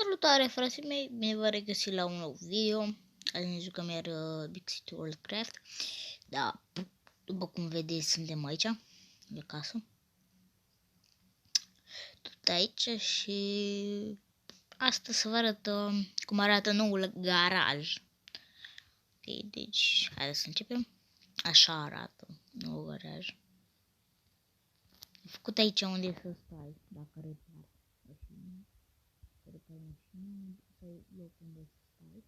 Salutare, frații mei, bine v-am regăsit la un nou video. Azi ne jucăm iar Big City Worldcraft. Da, după cum vedeți, suntem aici, de casă. Tot aici și astăzi să vă arăt cum arată noul garaj. Ok, deci, haideți să începem. Așa arată noul garaj. E făcut aici unde să stai, dacă repar mașina. Loc unde să stai.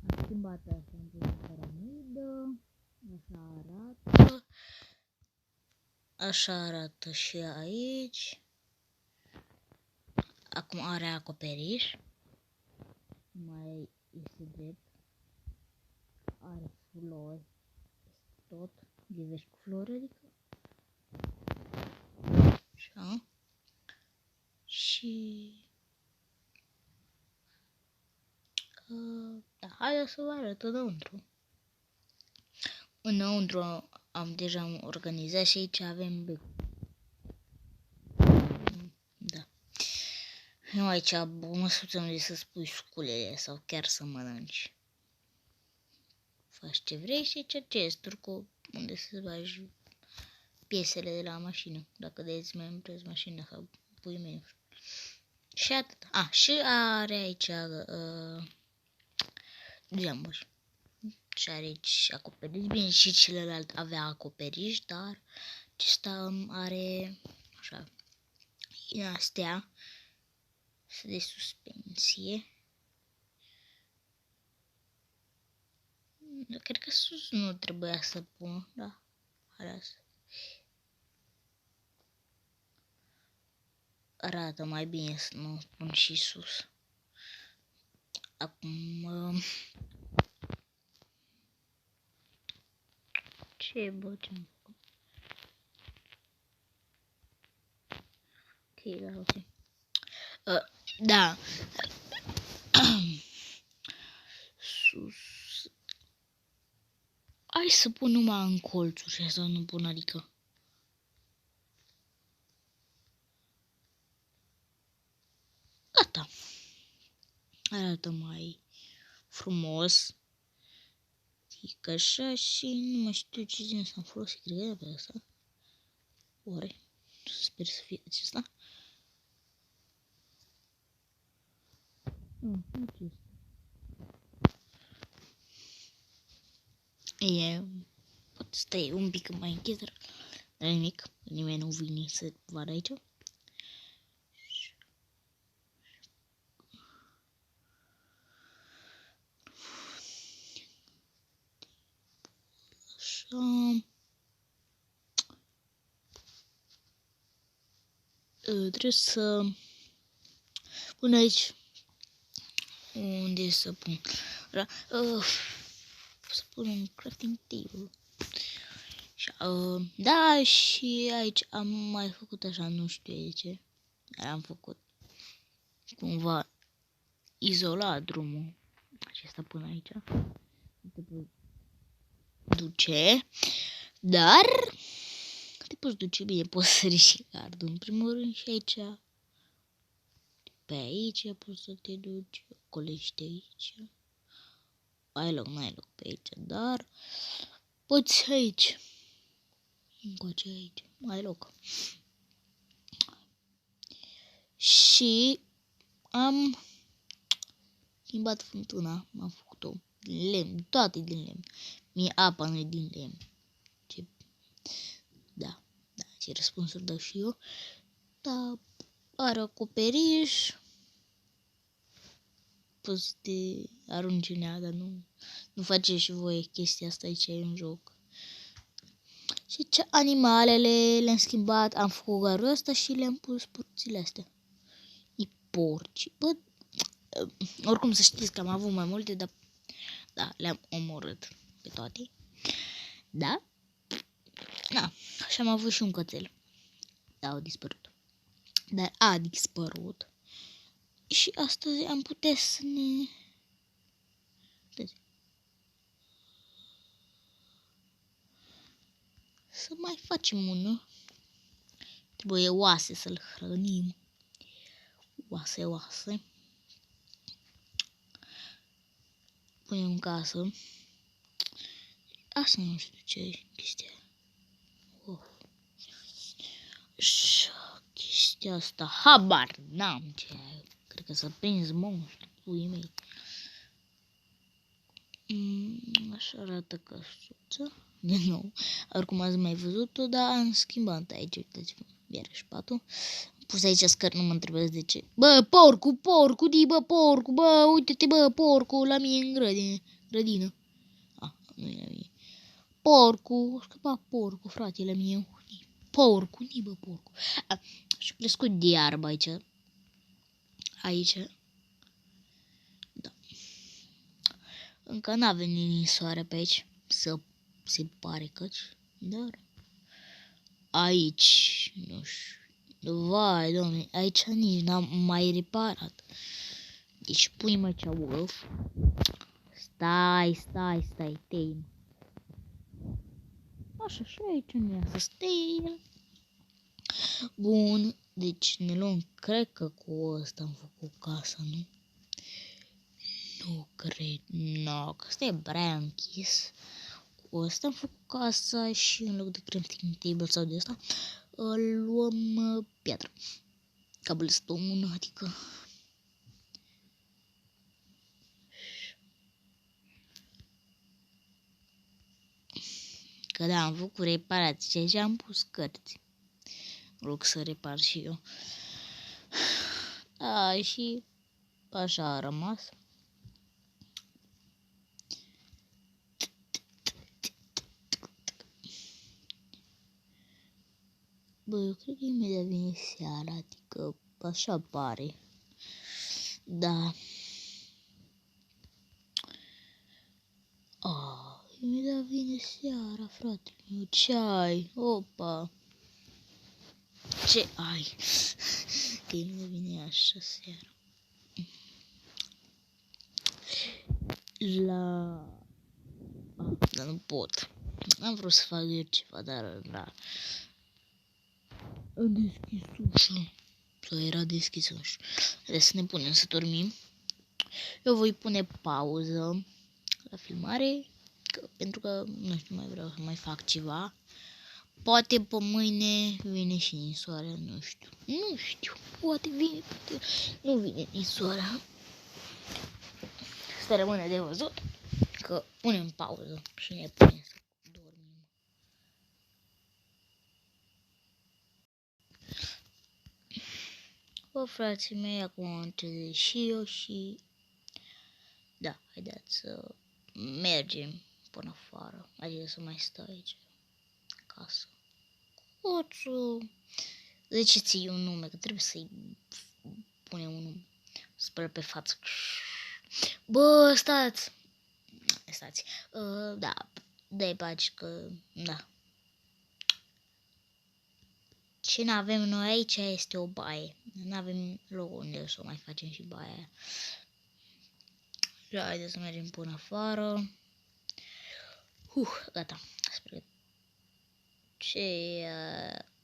Am schimbat asta în piramidă. Așa arată. Așa arată și aici. Acum are acoperiș. Mai este drept. Are flori. Tot. Diversi cu flori, adică. Așa. Și... da, hai să vă arăt înăuntru. Înăuntru deja organizat și aici avem becul. Da. Nu aici măsuță unde să spui sculele sau chiar să mănânci. Faci ce vrei și aici gesturi cu unde să bagi piesele de la mașină. Dacă dezmembrezi mașina sau pui membru. Și atât. Și are aici geamuri. Și are aici acoperiș. Bine, și celălalt avea acoperiș, dar acesta are așa astea de suspensie. Cred că sus nu trebuia să pun, da. Arată mai bine să nu pun și sus. Acum ce bă, ce-am făcut? Ok, da, ok. Da. Sus. Hai să pun numai în colțuri și să nu pun, adică. Gata. Arată mai frumos. Adică așa și nu mai știu ce gen să-mi folosit, cred că pe asta. Oare? Sper să fie acesta. Acesta. Stai un pic mai închis, dar nimic, nimeni nu vine să vadă aici. Așa. Trebuie să pun aici unde să pun. Să pun un crafting table. Da, și aici am mai făcut așa, nu știu de ce. Am făcut cumva izolat drumul acesta până aici. Nu te poți duce, dar te poți duce bine, poți sări și gardul în primul rând și aici. Pe aici poți să te duci, colești aici. Ai loc, n-ai loc pe aici, dar poți aici. Încoace aici, ai loc. Și am schimbat fântâna, am făcut-o din lemn, toate din lemn. Mie apa nu e din lemn. Da, ce răspunsuri dau și eu. Da, are acoperiș. Poți să te arunci în ea, dar nu faceți și voi chestia asta, aici e în joc. Și ce animalele le-am schimbat, am făcut garul ăsta și le-am pus porțile astea. E porci. Bă, oricum să știți că am avut mai multe, dar da, le-am omorât pe toate. Da? Da, și am avut și un cățel. Da, au dispărut. Dar a dispărut. Și astăzi am putea să ne... să mai facem unul. Trebuie oase să-l hrănim. oase. Punem în casă. Asta nu știu ce e chestia. Și chestia asta, habar n-am ce e. Cred că să prins monstru, puii mei. Așa arată căsuța. Din nou. Oricum ați mai văzut-o, dar am schimbat aici. Uitați-vă, iarăși patul. Pus aici scări, nu mă întrebați de ce. Bă, porcu, porcu, bă, uite-te, bă, porcu, la mine în grădină. Nu e la mine. Porcu, scăpa porcu, fratele meu. Porcu, porcu. Și crescut de iarbă aici. Aici. Da. Încă n-a venit nici soare pe aici. Se pare căci. Dar aici, nu știu. Vai, doamne, aici nici n-am mai reparat. Deci pui mă cea wolf. Stai, tei. Așa, și aici nu ia să stai. Bun, deci ne luăm, cred că cu ăsta am făcut casa, nu? Nu cred, no, că ăsta e prea închis. Cu ăsta am făcut casa și în loc de crafting table sau de asta, luăm piatră. Cobblestone, adică. Că da, am făcut reparații și am pus cărți. În loc să repar și eu. Da, și așa a rămas. Bă, eu cred că imediat vine seara, adică așa pare. Da. Imediat vine seara, frate meu, ce ai? Opa! Ce ai? Că imediat vine așa seara. Dar nu pot. Am vrut să fac eu ceva, dar da. Am deschis ușa. Sau era deschis ușa. Deci să ne punem să dormim. Eu voi pune pauză la filmare. Pentru că nu știu, mai vreau să mai fac ceva. Poate pe mâine vine și ninsoarea, nu știu. Poate vine, poate nu vine ninsoarea. Să rămâne de văzut. Că punem pauză și ne punem să dormim. Bă, frații mei, acum am înțeles și eu și... Da, haideți să mergem până afară. Adică să mai stau aici, acasă. Oțu. Ziceți-i un nume, că trebuie să-i punem un nume. Spăl pe față. Bă, stați. Da, dai paci că, da. Ce n-avem noi aici este o baie. N-avem loc unde să o mai facem și baia aia. Și haideți să mergem până afară. Gata. Sper că... Ce...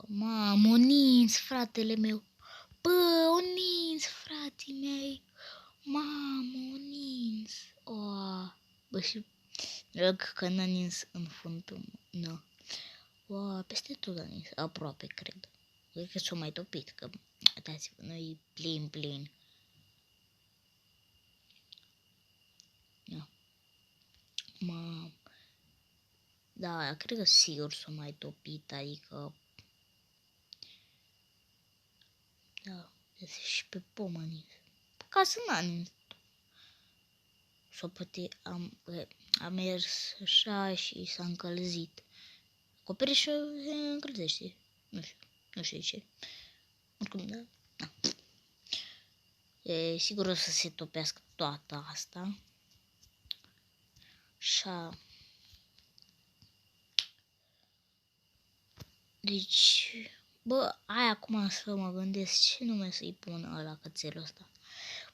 Mamă, o nins, fratele meu. Bă, o nins, frații mei. Mamă, o nins. Bă, și... Rog că n-a nins în fundul. Nu. Peste tot a nins. Aproape, cred. Cred că s-o mai topit, că uitați-vă, nu e plin. Da. Da, cred că sigur s-o mai topit, adică... Da, și pe pomă nins. Ca să n-a nins. Sau poate a mers așa și s-a încălzit. Acoperișul se încălzește. Nu știu ce. Oricum, da. E sigur o să se topească toată asta. Așa. Deci, bă, acum să mă gândesc ce nume să-i pun ăla cățelul ăsta.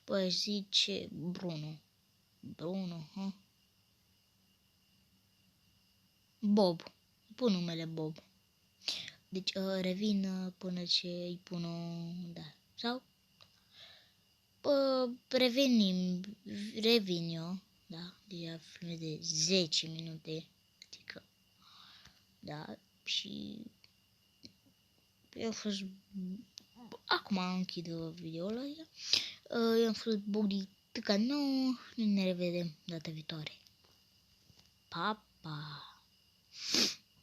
Bă, zice Bruno, ha? Bob. Pun numele Bob. Deci revin până ce îi pun o... Da. Sau? revin eu, da, deja filmez de 10 minute, adică, da, și eu am fost, acum închid videoul ăsta, eu am fost Bogdi Tâca nou, ne revedem data viitoare. Pa, pa!